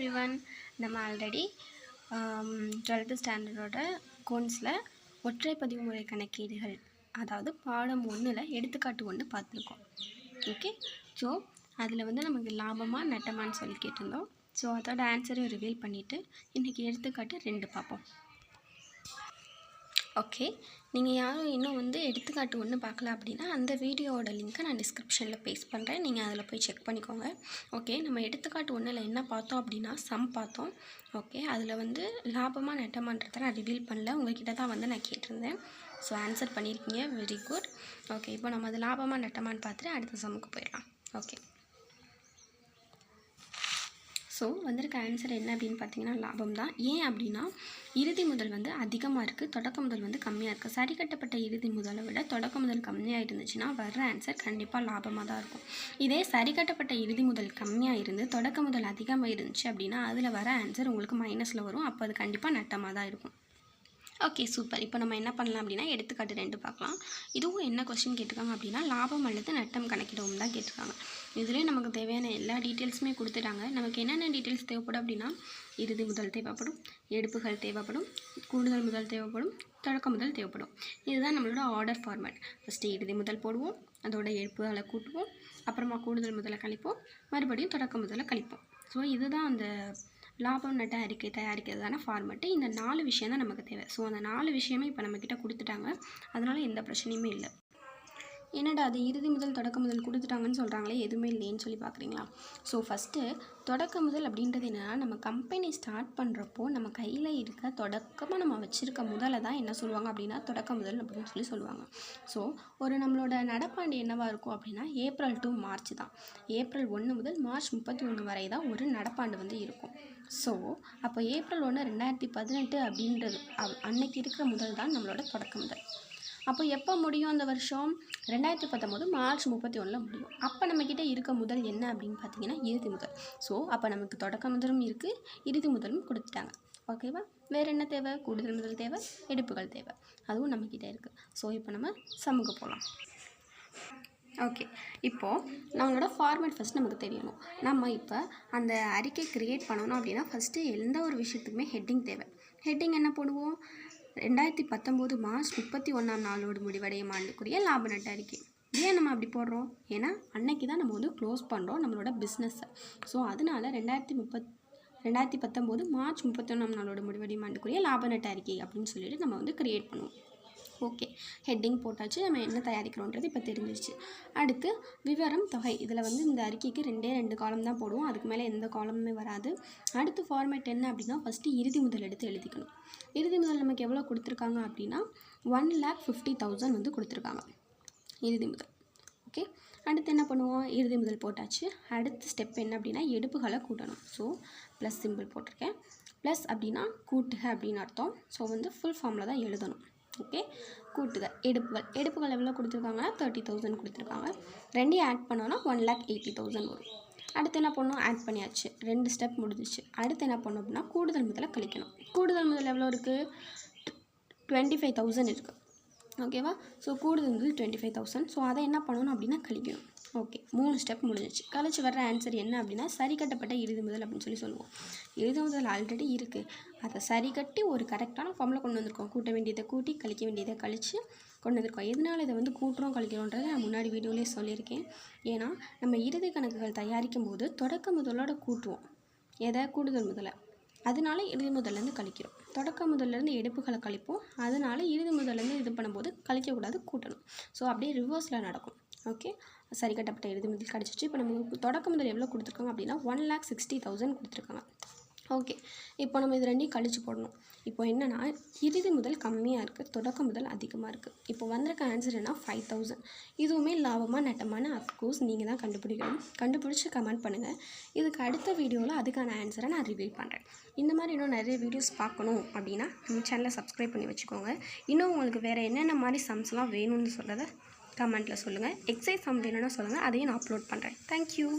Everyone. நம்ம already 12th ஸ்டாண்டர்டோட அக்கௌண்ட்ஸில் ஒற்றை பதிவு முறை கணக்கீடுகள், அதாவது பாடம் 1ல் எடுத்துக்காட்டு 1 பார்த்துருக்கோம். ஓகே, ஸோ அதில் வந்து நமக்கு லாபமாக நட்டமான்னு சொல்லி கேட்டிருந்தோம். ஸோ அதோட ஆன்சரையும் ரிவீல் பண்ணிவிட்டு இன்றைக்கி எடுத்துக்காட்டு 2 பார்ப்போம். ஓகே, நீங்கள் யாரும் இன்னும் வந்து எடுத்துக்காட்டு 1 பார்க்கல அப்படின்னா அந்த வீடியோவோட லிங்க்கை நான் டிஸ்கிரிப்ஷனில் பேஸ்ட் பண்ணுறேன். நீங்கள் அதில் போய் செக் பண்ணிக்கோங்க. ஓகே, நம்ம எடுத்துக்காட்டு 1ல் என்ன பார்த்தோம் அப்படின்னா சம் பார்த்தோம். ஓகே, அதில் வந்து லாபமாக நட்டமான்றதை நான் ரிவீல் பண்ணல, உங்கள்கிட்ட தான் வந்து நான் கேட்டிருந்தேன். ஸோ ஆன்சர் பண்ணியிருக்கீங்க, வெரி குட். ஓகே, இப்போ நம்ம அது லாபமாக நட்டமான்னு பார்த்துட்டு அடுத்த சம்முக்கு போயிடலாம். ஓகே, ஸோ வந்திருக்க ஆன்சர் என்ன அப்படின்னு பார்த்தீங்கன்னா லாபம் தான். ஏன் அப்படின்னா இறுதி முதல் வந்து அதிகமாக இருக்குது, தொடக்க முதல் வந்து கம்மியாக இருக்குது. சரி கட்டப்பட்ட இறுதி முதலை விட தொடக்க முதல் கம்மியாக இருந்துச்சுன்னா வர்ற ஆன்சர் கண்டிப்பாக லாபமாக தான் இருக்கும். இதே சரி கட்டப்பட்ட இறுதி முதல் கம்மியாக இருந்து தொடக்க முதல் அதிகமாக இருந்துச்சு அப்படின்னா அதில் வர ஆன்சர் உங்களுக்கு மைனஸில் வரும். அப்போ அது கண்டிப்பாக நட்டமாக தான் இருக்கும். Okay, super. இப்போ நம்ம என்ன பண்ணலாம் அப்படின்னா எடுத்துக்காட்டு 2 பார்க்கலாம். இதுவும் என்ன கொஸ்டின் கேட்டிருக்காங்க அப்படின்னா லாபம் அல்லது நட்டம் கணக்கிடவும் தான் கேட்டிருக்காங்க. இதுலேயே நமக்கு தேவையான எல்லா டீட்டெயில்ஸுமே கொடுத்துட்டாங்க. நமக்கு என்னென்ன டீட்டெயில்ஸ் தேவைப்படும் அப்படின்னா இறுதி முதல் தேவைப்படும், எடுப்புகள் தேவைப்படும், கூடுதல் முதல் தேவைப்படும், தொடக்க முதல் தேவைப்படும். இதுதான் நம்மளோட ஆர்டர் ஃபார்மேட். ஃபஸ்ட்டு இறுதி முதல் போடுவோம், அதோட எடுப்புகளை கூட்டுவோம், அப்புறமா கூடுதல் முதலை கழிப்போம், மறுபடியும் தொடக்க முதலை கழிப்போம். ஸோ இதுதான் அந்த லாபம் நட்ட அறிக்கை தயாரிக்கிறதுக்கான ஃபார்மேட்டு. இந்த 4 விஷயம் தான் நமக்கு தேவை. ஸோ அந்த 4 விஷயமே இப்போ நம்மக்கிட்ட கொடுத்துட்டாங்க, அதனால் எந்த பிரச்சனையுமே இல்லை. என்னடா அது இறுதி முதல் தொடக்க முதல் கொடுத்துட்டாங்கன்னு சொல்கிறாங்களே, எதுவுமே இல்லைன்னு சொல்லி பார்க்குறீங்களா? ஸோ ஃபஸ்ட்டு தொடக்க முதல் அப்படின்றது என்னென்னா, நம்ம கம்பெனி ஸ்டார்ட் பண்ணுறப்போ நம்ம கையில் இருக்க தொடக்கமாக நம்ம வச்சுருக்க முதலை தான் என்ன சொல்லுவாங்க அப்படின்னா தொடக்க முதல் அப்படின்னு சொல்லுவாங்க. ஸோ ஒரு நம்மளோட நடப்பாண்டு என்னவாக இருக்கும் அப்படின்னா ஏப்ரல் டு மார்ச் தான். ஏப்ரல் 1 முதல் மார்ச் 31 வரை தான் ஒரு நடப்பாண்டு வந்து இருக்கும். ஸோ அப்போ ஏப்ரல் 1 2018 அப்படின்றது அன்னைக்கு இருக்கிற முதல் தான் நம்மளோட தொடக்க முதல். அப்போ எப்போ முடியும் அந்த வருஷம்? 2019 மார்ச் 31 முடியும். அப்போ நம்மக்கிட்ட இருக்க முதல் என்ன அப்படின்னு பார்த்தீங்கன்னா இறுதி முதல். ஸோ அப்போ நமக்கு தொடக்க முதலும் இருக்குது, இறுதி முதலும் கொடுத்துட்டாங்க. ஓகேவா? வேறு என்ன தேவை? கூடுதல் முதல் தேவை, எடுப்புகள் தேவை, அதுவும் நம்மக்கிட்ட இருக்குது. ஸோ இப்போ நம்ம சம்முக்கு போகலாம். ஓகே, இப்போது நம்மளோட ஃபார்மேட் ஃபஸ்ட் நமக்கு தெரியணும். நம்ம இப்போ அந்த அறிக்கை க்ரியேட் பண்ணணும் அப்படின்னா ஃபஸ்ட்டு எந்த ஒரு விஷயத்துக்குமே ஹெட்டிங் தேவை. ஹெட்டிங் என்ன போடுவோம்? 2019 மார்ச் 31ஆம் நாளோடு முடிவடையும் ஆண்டுக்குரிய லாப நட்ட அறிக்கை. ஏன் நம்ம அப்படி போடுறோம்? ஏன்னா அன்னைக்கு தான் நம்ம வந்து க்ளோஸ் பண்ணுறோம் நம்மளோட பிஸ்னஸை. ஸோ அதனால் 2019 மார்ச் 31ஆம் நாளோட முடிவடையும் ஆண்டுக்குரிய லாப நட்ட அறிக்கை அப்படின்னு சொல்லிட்டு நம்ம வந்து க்ரியேட் பண்ணுவோம். ஓகே, ஹெட்டிங் போட்டாச்சு, நம்ம என்ன தயாரிக்கிறோன்றது இப்போ தெரிஞ்சிருச்சு. அடுத்து விவரம் தொகை. இதில் வந்து இந்த அறிக்கைக்கு 2 காலம் தான் போடுவோம், அதுக்கு மேலே எந்த காலமுமே வராது. அடுத்து ஃபார்மேட் என்ன அப்படின்னா ஃபஸ்ட்டு இறுதி முதல் எடுத்து எழுதிக்கணும். இறுதி முதல் நமக்கு எவ்வளோ கொடுத்துருக்காங்க அப்படின்னா 1,50,000 வந்து கொடுத்துருக்காங்க இறுதி முதல். ஓகே, அடுத்து என்ன பண்ணுவோம்? இறுதி முதல் போட்டாச்சு. அடுத்த ஸ்டெப் என்ன அப்படின்னா எடுப்புகளை கூட்டணும். ஸோ ப்ளஸ் சிம்பிள் போட்டிருக்கேன். ப்ளஸ் அப்படின்னா கூட்டுக அப்படின்னு அர்த்தம். ஸோ வந்து ஃபுல் ஃபார்மில் தான் எழுதணும். ஓகே, கூட்டுக. எடுப்புகள் எவ்வளோ கொடுத்துருக்காங்கன்னா 30,000 கொடுத்துருக்காங்க. ரெண்டையும் ஆட் பண்ணோன்னா 1,80,000 வரும். அடுத்து என்ன பண்ணணும்? ஆட் பண்ணியாச்சு, 2 ஸ்டெப் முடிஞ்சிச்சு. அடுத்து என்ன பண்ணணும் அப்படின்னா கூடுதல் முதலை கழிக்கணும். கூடுதல் முதல் எவ்வளோ இருக்குது? 25,000 இருக்குது. ஓகேவா? ஸோ கூடுதல் முதல் 25,000. ஸோ அதை என்ன பண்ணணும் அப்படின்னா கழிக்கணும். ஓகே, 3 ஸ்டெப் முடிஞ்சிச்சு. கழிச்சு வர்ற ஆன்சர் என்ன அப்படின்னா சரி கட்டப்பட்ட இறுதி முதல் அப்படின்னு சொல்லுவோம். இறுதி முதல் ஆல்ரெடி இருக்குது, அதை சரி கட்டி ஒரு கரெக்டான ஃபார்மில் கொண்டு வந்திருக்கோம். கூட்ட வேண்டியதை கூட்டி கழிக்க வேண்டியதை கழித்து கொண்டு வந்திருக்கோம். எதனால் இதை வந்து கூட்டுறோம் கழிக்கிறோன்றதை நான் முன்னாடி வீடியோலேயே சொல்லியிருக்கேன். ஏன்னா நம்ம இறுதி கணக்குகள் தயாரிக்கும் போது தொடக்க முதலோட கூட்டுவோம். எதை? கூடுதல் முதலை. அதனால இறுதி முதல்லேருந்து கழிக்கிறோம். தொடக்க முதல்லேருந்து எடுப்புகளை கழிப்போம், அதனால இறுதி முதல்லேருந்து இது பண்ணும்போது கழிக்கக்கூடாது, கூட்டணும். ஸோ அப்படியே ரிவர்ஸில் நடக்கும். ஓகே, சரி கட்டப்பட்ட இறுதி முதல் கிடச்சிச்சு. இப்போ நமக்கு தொடக்க முதல் எவ்வளோ கொடுத்துருக்காங்க அப்படின்னா 1,60,000 கொடுத்துருக்காங்க. ஓகே, இப்போ நம்ம இது ரெண்டையும் கழிச்சு போடணும். இப்போ என்னென்னா இறுதி முதல் கம்மியாக இருக்குது, தொடக்க முதல் அதிகமாக இருக்குது. இப்போ வந்திருக்க ஆன்சர் என்ன? 5,000. இதுவுமே லாபமாக நட்டமான அஃப்கோர்ஸ் நீங்கள் தான் கண்டுபிடிக்கணும். கண்டுபிடிச்சி கமெண்ட் பண்ணுங்கள். இதுக்கு அடுத்த வீடியோவில் அதுக்கான ஆன்சரை நான் ரிவீல் பண்ணுறேன். இந்த மாதிரி இன்னும் நிறைய வீடியோஸ் பார்க்கணும் அப்படின்னா நம்ம சேனலை சப்ஸ்கிரைப் பண்ணி வச்சுக்கோங்க. இன்னும் உங்களுக்கு வேறு என்னென்ன மாதிரி சம்ஸ்லாம் வேணும்னு சொல்கிறத கமெண்ட்டில் சொல்லுங்கள். எக்ஸசைஸ் சம் வேணும்னா சொல்லுங்கள், அதையும் நான் அப்லோட் பண்ணுறேன். தேங்க்யூ.